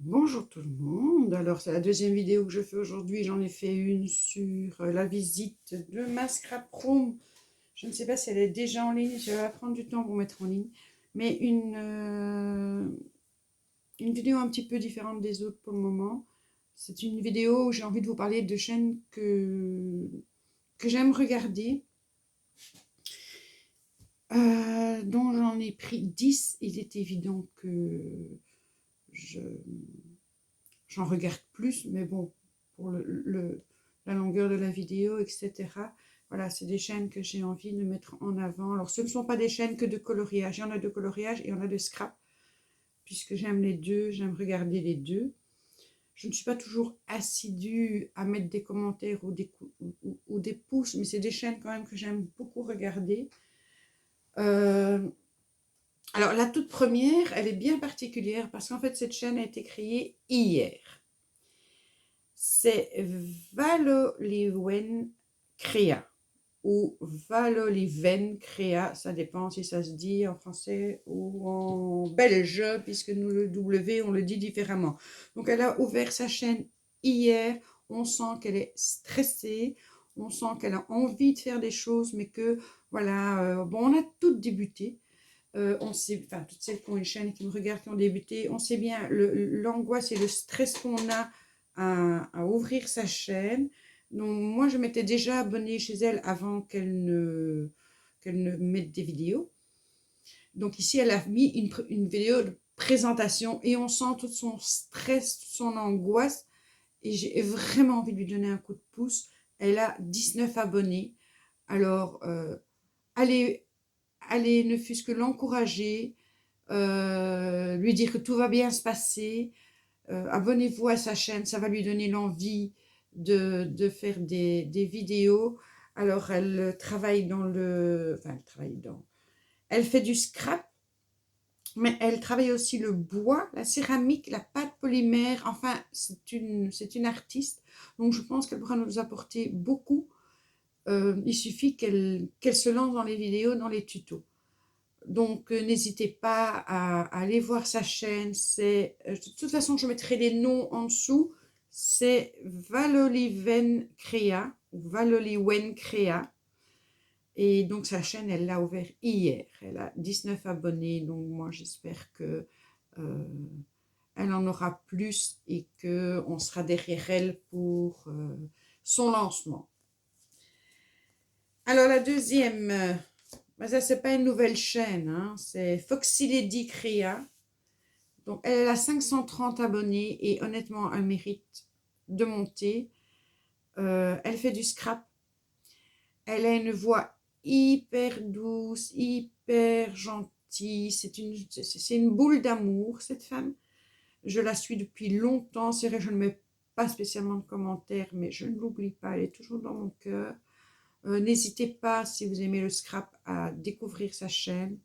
Bonjour tout le monde, alors c'est la deuxième vidéo que je fais aujourd'hui, j'en ai fait une sur la visite de ma scrap room. Je ne sais pas si elle est déjà en ligne, ça va prendre du temps pour mettre en ligne, mais une vidéo un petit peu différente des autres pour le moment. C'est une vidéo où j'ai envie de vous parler de chaînes que j'aime regarder, dont j'en ai pris 10. Il est évident que je j'en regarde plus, mais bon, pour la longueur de la vidéo, etc. Voilà, c'est des chaînes que j'ai envie de mettre en avant. Alors, ce ne sont pas des chaînes que de coloriage. Il y en a de coloriage et il y en a de scrap, puisque j'aime les deux, j'aime regarder les deux. Je ne suis pas toujours assidue à mettre des commentaires ou des pouces, mais c'est des chaînes quand même que j'aime beaucoup regarder. Alors, la toute première, elle est bien particulière parce qu'en fait, cette chaîne a été créée hier. C'est Valoliven Créa ou Valoliven Créa, ça dépend si ça se dit en français ou en belge, puisque nous le W, on le dit différemment. Donc elle a ouvert sa chaîne hier, on sent qu'elle est stressée, on sent qu'elle a envie de faire des choses, mais que voilà, bon, on a toutes débuté. On sait, enfin, toutes celles qui ont une chaîne et qui me regardent, qui ont débuté, on sait bien l'angoisse et le stress qu'on a à ouvrir sa chaîne. Donc, moi, je m'étais déjà abonnée chez elle avant qu'elle ne mette des vidéos. Donc, ici, elle a mis une vidéo de présentation et on sent tout son stress, toute son angoisse. Et j'ai vraiment envie de lui donner un coup de pouce. Elle a 19 abonnés. Alors, allez, allez, ne fût-ce que l'encourager, lui dire que tout va bien se passer. Abonnez-vous à sa chaîne, ça va lui donner l'envie de faire des vidéos. Alors, elle travaille dans le... Enfin, elle travaille dans... Elle fait du scrap, mais elle travaille aussi le bois, la céramique, la pâte polymère. Enfin, c'est une artiste. Donc, je pense qu'elle pourra nous apporter beaucoup. Il suffit qu'elle se lance dans les vidéos, dans les tutos. Donc, n'hésitez pas à aller voir sa chaîne. De toute façon, je mettrai les noms en dessous. C'est Valoliven Créa ou Valoliwen Créa. Et donc, sa chaîne, elle l'a ouvert hier. Elle a 19 abonnés. Donc, moi, j'espère que elle en aura plus et qu'on sera derrière elle pour son lancement. Alors, la deuxième, ça, c'est pas une nouvelle chaîne, hein, c'est Foxy Lady Créa. Donc, elle a 530 abonnés et honnêtement, elle mérite de monter. Elle fait du scrap. Elle a une voix hyper douce, hyper gentille. C'est une boule d'amour, cette femme. Je la suis depuis longtemps. C'est vrai, je ne mets pas spécialement de commentaires, mais je ne l'oublie pas. Elle est toujours dans mon cœur. N'hésitez pas, si vous aimez le scrap, à découvrir sa chaîne.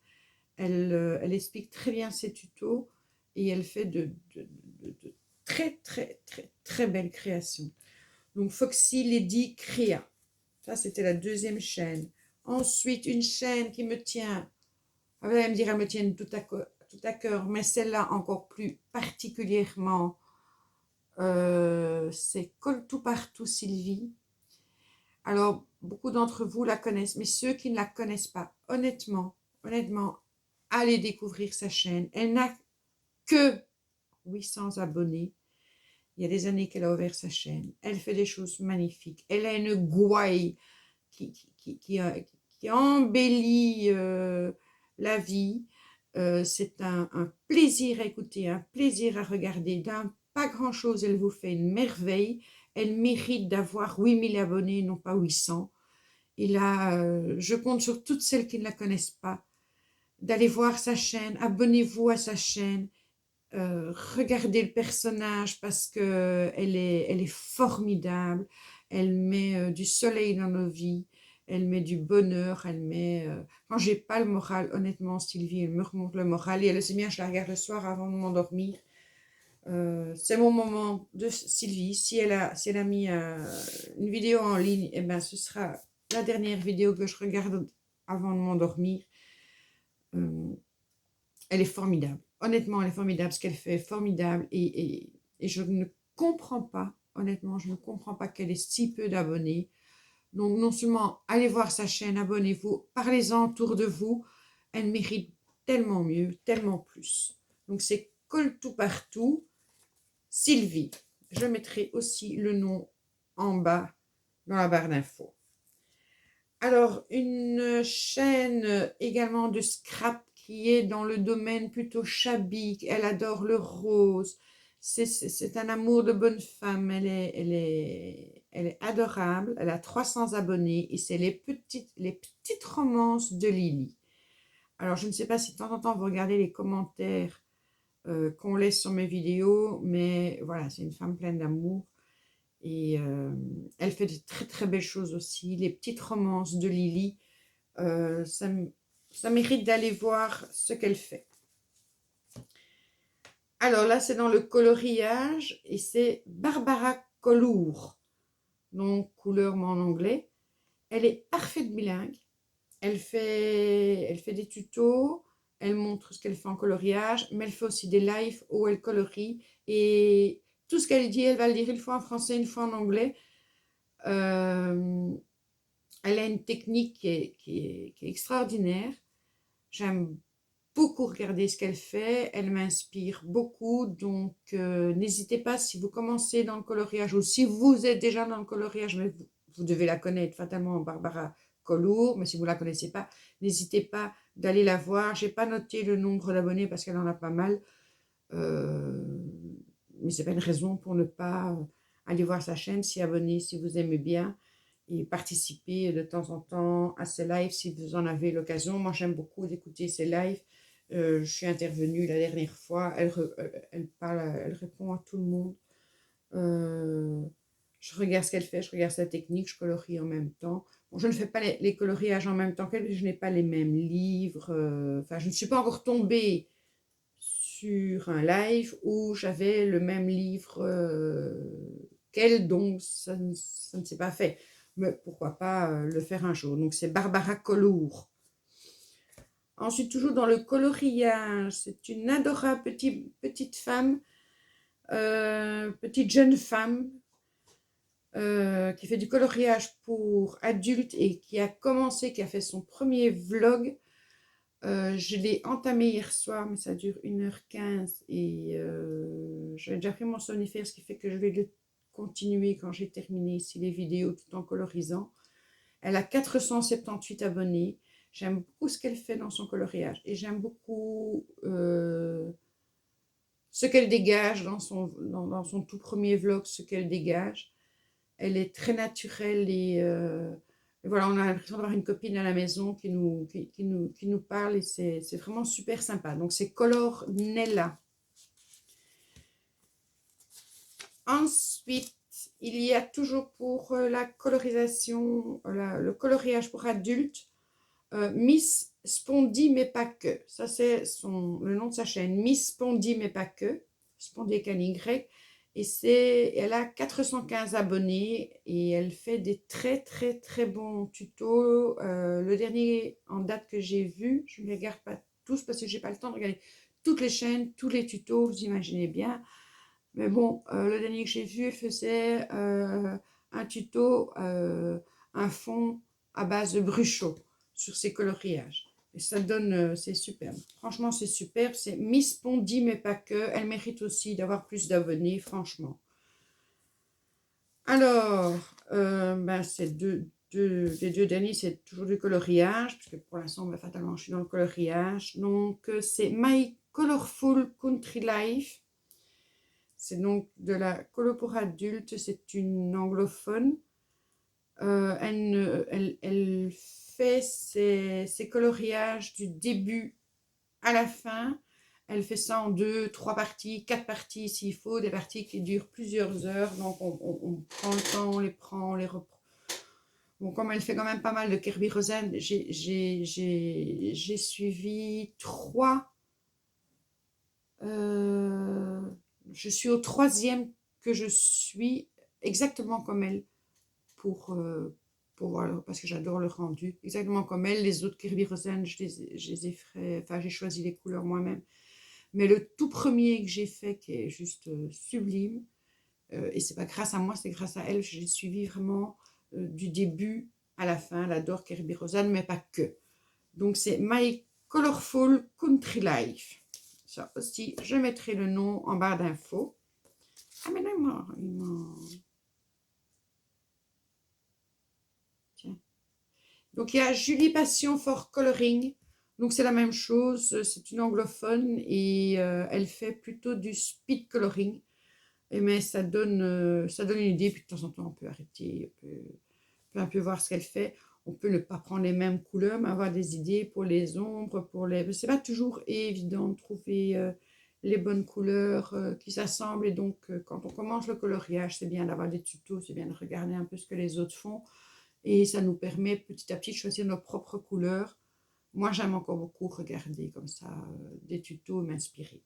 Elle explique très bien ses tutos et elle fait de très, très, très, très belles créations. Donc, Foxy Lady Créa. Ça, c'était la deuxième chaîne. Ensuite, une chaîne qui me tient, vous allez me dire, elle me tient tout à cœur, mais celle-là encore plus particulièrement, c'est Colle tout partout Sylvie. Alors, beaucoup d'entre vous la connaissent, mais ceux qui ne la connaissent pas, honnêtement, allez découvrir sa chaîne. Elle n'a que 800 abonnés. Il y a des années qu'elle a ouvert sa chaîne. Elle fait des choses magnifiques. Elle a une gouaille qui embellit la vie. C'est un plaisir à écouter, un plaisir à regarder. D'un pas grand-chose, elle vous fait une merveille. Elle mérite d'avoir 8000 abonnés, non pas 800. Et là, je compte sur toutes celles qui ne la connaissent pas, d'aller voir sa chaîne, abonnez-vous à sa chaîne, regardez le personnage parce que elle est formidable, elle met du soleil dans nos vies, elle met du bonheur, elle met... quand j'ai pas le moral, honnêtement, Sylvie, elle me remonte le moral et elle sait bien, je la regarde le soir avant de m'endormir. C'est mon moment de Sylvie. Si elle a mis une vidéo en ligne, eh ben, ce sera la dernière vidéo que je regarde avant de m'endormir. Elle est formidable. honnêtement, elle est formidable, ce qu'elle fait est formidable. Et je ne comprends pas, honnêtement, je ne comprends pas qu'elle ait si peu d'abonnés. Donc, non seulement allez voir sa chaîne, abonnez-vous, parlez-en autour de vous. Elle mérite tellement mieux, tellement plus. Donc, c'est Colle tout partout, Sylvie. Je mettrai aussi le nom en bas dans la barre d'infos. Alors, une chaîne également de scrap qui est dans le domaine plutôt shabby. Elle adore le rose. C'est un amour de bonne femme. Elle est adorable. Elle a 300 abonnés et c'est les petites romances de Lily. Alors, je ne sais pas si de temps en temps vous regardez les commentaires qu'on laisse sur mes vidéos, mais voilà, c'est une femme pleine d'amour. Et elle fait de très très belles choses aussi. Les petites romances de Lily, ça, ça mérite d'aller voir ce qu'elle fait. Alors là, c'est dans le coloriage et c'est Barbara Colour, donc couleur en anglais. Elle est parfaite bilingue. Elle fait des tutos, elle montre ce qu'elle fait en coloriage, mais elle fait aussi des lives où elle colorie. Et tout ce qu'elle dit, elle va le dire une fois en français, une fois en anglais. Euh, Elle a une technique qui est extraordinaire. J'aime beaucoup regarder ce qu'elle fait. Elle m'inspire beaucoup. Donc, n'hésitez pas si vous commencez dans le coloriage ou si vous êtes déjà dans le coloriage, mais vous devez la connaître fatalement, Barbara Colour. Mais si vous ne la connaissez pas, n'hésitez pas d'aller la voir. Je n'ai pas noté le nombre d'abonnés parce qu'elle en a pas mal. Mais ce n'est pas une raison pour ne pas aller voir sa chaîne, s'y abonner si vous aimez bien et participer de temps en temps à ses lives si vous en avez l'occasion. Moi, j'aime beaucoup d'écouter ses lives. Je suis intervenue la dernière fois. Elle parle, elle répond à tout le monde. Je regarde ce qu'elle fait, je regarde sa technique, je colorie en même temps. Bon, je ne fais pas les coloriages en même temps qu'elle, je n'ai pas les mêmes livres. Enfin, je ne suis pas encore tombée sur un live où j'avais le même livre qu'elle, donc ça ne s'est pas fait. Mais pourquoi pas le faire un jour. Donc c'est Barbara Colour. Ensuite, toujours dans le coloriage, c'est une adorable petite femme, petite jeune femme qui fait du coloriage pour adultes et qui a commencé, qui a fait son premier vlog. Je l'ai entamé hier soir, mais ça dure 1h15 et j'avais déjà pris mon somnifère, ce qui fait que je vais le continuer quand j'ai terminé ici les vidéos tout en colorisant. Elle a 478 abonnés. J'aime beaucoup ce qu'elle fait dans son coloriage et j'aime beaucoup ce qu'elle dégage dans son tout premier vlog, ce qu'elle dégage. Elle est très naturelle et voilà, on a l'impression d'avoir une copine à la maison qui nous parle et c'est vraiment super sympa. Donc c'est Color Nella. Ensuite, il y a toujours pour la colorisation, le coloriage pour adultes, Miss Spondy mais pas que. Ça c'est le nom de sa chaîne, Miss Spondy mais pas que. Spondy avec un Y. Et elle a 415 abonnés et elle fait des très très très bons tutos. Le dernier en date que j'ai vu, je ne les regarde pas tous parce que j'ai pas le temps de regarder toutes les chaînes, tous les tutos, vous imaginez bien. Mais bon, le dernier que j'ai vu, elle faisait un tuto, un fond à base de bruchot sur ses coloriages. Et ça donne, c'est superbe. Franchement, c'est superbe. C'est Miss Pondy, mais pas que. Elle mérite aussi d'avoir plus d'abonnés, franchement. Alors, ben, les deux derniers, c'est toujours du coloriage, puisque pour l'instant, ben, fatalement, je suis dans le coloriage. Donc, c'est My Colorful Country Life. C'est donc de la colo pour adultes, c'est une anglophone. Elle fait ses coloriages du début à la fin. Elle fait ça en 2, 3 parties, 4 parties s'il faut, des parties qui durent plusieurs heures. Donc on prend le temps, on les prend, on les reprend. Bon, comme elle fait quand même pas mal de Kerby Rosen, j'ai suivi 3. Je suis au 3e que je suis exactement comme elle pour voilà, parce que j'adore le rendu, exactement comme elle. Les autres Kirby Rosen, je les ai fait, enfin j'ai choisi les couleurs moi-même, Mais le tout premier que j'ai fait, qui est juste sublime, et c'est pas grâce à moi, c'est grâce à elle, j'ai suivi vraiment du début à la fin, elle adore Kerby Rosanne, mais pas que. Donc c'est My Colorful Country Life. Ça aussi, je mettrai le nom en barre d'infos. Ah mais là, tiens. Donc il y a Julie Passion for Coloring. Donc c'est la même chose, c'est une anglophone et elle fait plutôt du speed coloring. Mais ça donne une idée, puis de temps en temps on peut arrêter, on peut un peu voir ce qu'elle fait. On peut ne pas prendre les mêmes couleurs, mais avoir des idées pour les ombres, pour les... C'est pas toujours évident de trouver les bonnes couleurs qui s'assemblent. Et donc, quand on commence le coloriage, c'est bien d'avoir des tutos, c'est bien de regarder un peu ce que les autres font. Et ça nous permet petit à petit de choisir nos propres couleurs. Moi, j'aime encore beaucoup regarder comme ça des tutos et m'inspirer.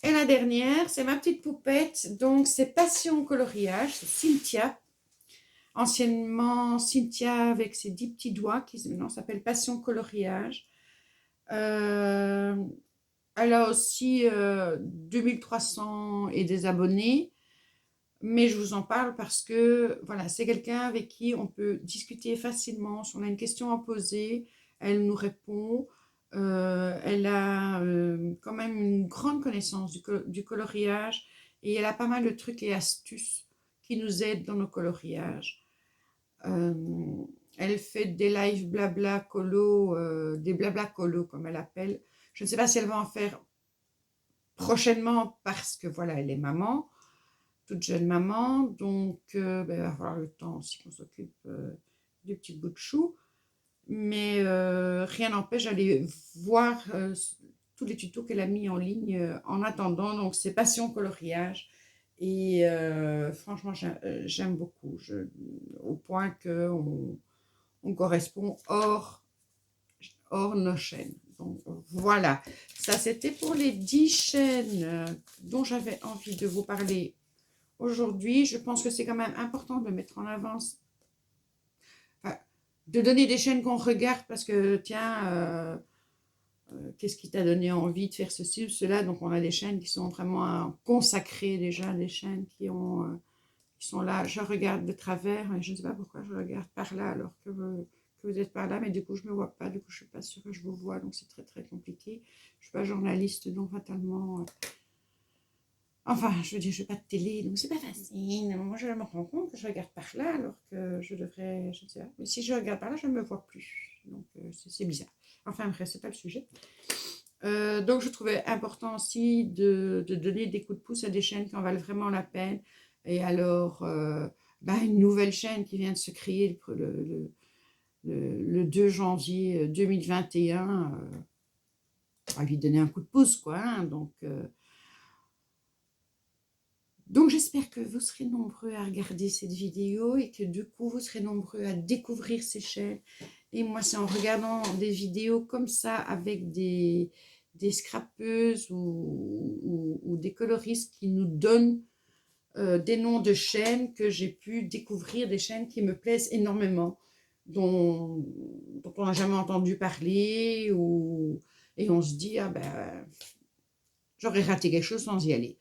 Et la dernière, c'est ma petite poupette. Donc, c'est Passion Coloriage, c'est Cynthia. Anciennement, Cynthia avec ses 10 petits doigts, qui maintenant s'appelle Passion Coloriage. Elle a aussi 2300 et des abonnés. Mais je vous en parle parce que voilà, c'est quelqu'un avec qui on peut discuter facilement. Si on a une question à poser, elle nous répond. Elle a quand même une grande connaissance du coloriage et elle a pas mal de trucs et astuces qui nous aident dans nos coloriages. Elle fait des lives blabla colo, des blabla colo comme elle appelle. Je ne sais pas si elle va en faire prochainement parce que voilà, elle est maman, toute jeune maman, donc il va falloir le temps aussi qu'on s'occupe du petit bout de chou. Mais rien n'empêche d'aller voir tous les tutos qu'elle a mis en ligne en attendant. Donc c'est Passion Coloriage. Et franchement, j'aime beaucoup. Au point qu'on on correspond hors nos chaînes. Donc voilà, ça c'était pour les 10 chaînes dont j'avais envie de vous parler aujourd'hui. Je pense que c'est quand même important de mettre en avance, enfin, de donner des chaînes qu'on regarde parce que tiens, qu'est-ce qui t'a donné envie de faire ceci ou cela. Donc on a des chaînes qui sont vraiment consacrées déjà, des chaînes qui sont là. Je regarde de travers, mais je ne sais pas pourquoi je regarde par là alors que vous êtes par là, mais du coup je ne me vois pas, du coup je ne suis pas sûre que je vous vois, donc c'est très très compliqué. Je ne suis pas journaliste, donc fatalement... Enfin, je veux dire, je n'ai pas de télé, donc c'est pas facile. Moi, je me rends compte que je regarde par là, alors que je devrais, je ne sais pas. Mais si je regarde par là, je ne me vois plus. Donc, c'est bizarre. Enfin, bref, c'est pas le sujet. Donc, je trouvais important aussi de donner des coups de pouce à des chaînes qui en valent vraiment la peine. Et alors, une nouvelle chaîne qui vient de se créer le 2 janvier 2021, on va lui donner un coup de pouce, quoi. Hein, donc j'espère que vous serez nombreux à regarder cette vidéo et que du coup vous serez nombreux à découvrir ces chaînes. Et moi c'est en regardant des vidéos comme ça avec des scrapeuses ou des coloristes qui nous donnent des noms de chaînes que j'ai pu découvrir, des chaînes qui me plaisent énormément, dont on n'a jamais entendu parler et on se dit ah ben j'aurais raté quelque chose sans y aller.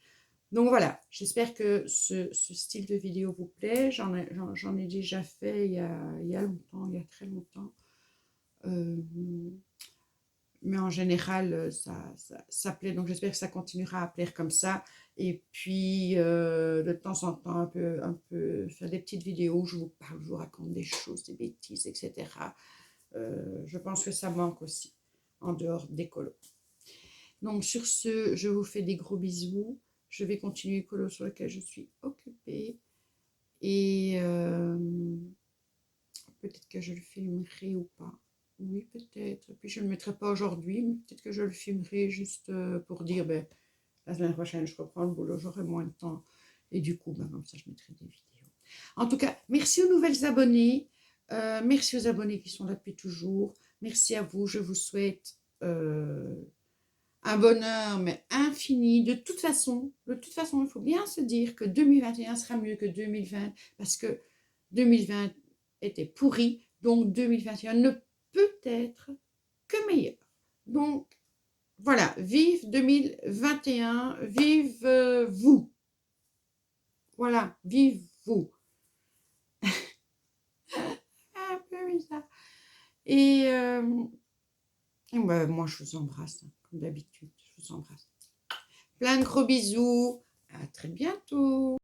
Donc voilà, j'espère que ce style de vidéo vous plaît. J'en ai déjà fait il y a longtemps, il y a très longtemps. Mais en général, ça plaît. Donc j'espère que ça continuera à plaire comme ça. Et puis, de temps en temps, un peu faire des petites vidéos où je vous parle, je vous raconte des choses, des bêtises, etc. Je pense que ça manque aussi, en dehors des colos. Donc sur ce, je vous fais des gros bisous. Je vais continuer le colo sur lequel je suis occupée. Et peut-être que je le filmerai ou pas. Oui, peut-être. Puis je ne le mettrai pas aujourd'hui, mais peut-être que je le filmerai juste pour dire, ben, la semaine prochaine, je reprends le boulot, j'aurai moins de temps. Et du coup, ben, comme ça, je mettrai des vidéos. En tout cas, merci aux nouvelles abonnés. Merci aux abonnés qui sont là depuis toujours. Merci à vous. Je vous souhaite un bonheur, mais infini. De toute façon, il faut bien se dire que 2021 sera mieux que 2020 parce que 2020 était pourri, donc 2021 ne peut être que meilleur. Donc, Voilà, vive 2021, vive vous. Voilà, vive vous. Un peu bizarre. Et bah, moi, je vous embrasse, hein, comme d'habitude. Je vous embrasse. Plein de gros bisous. À très bientôt.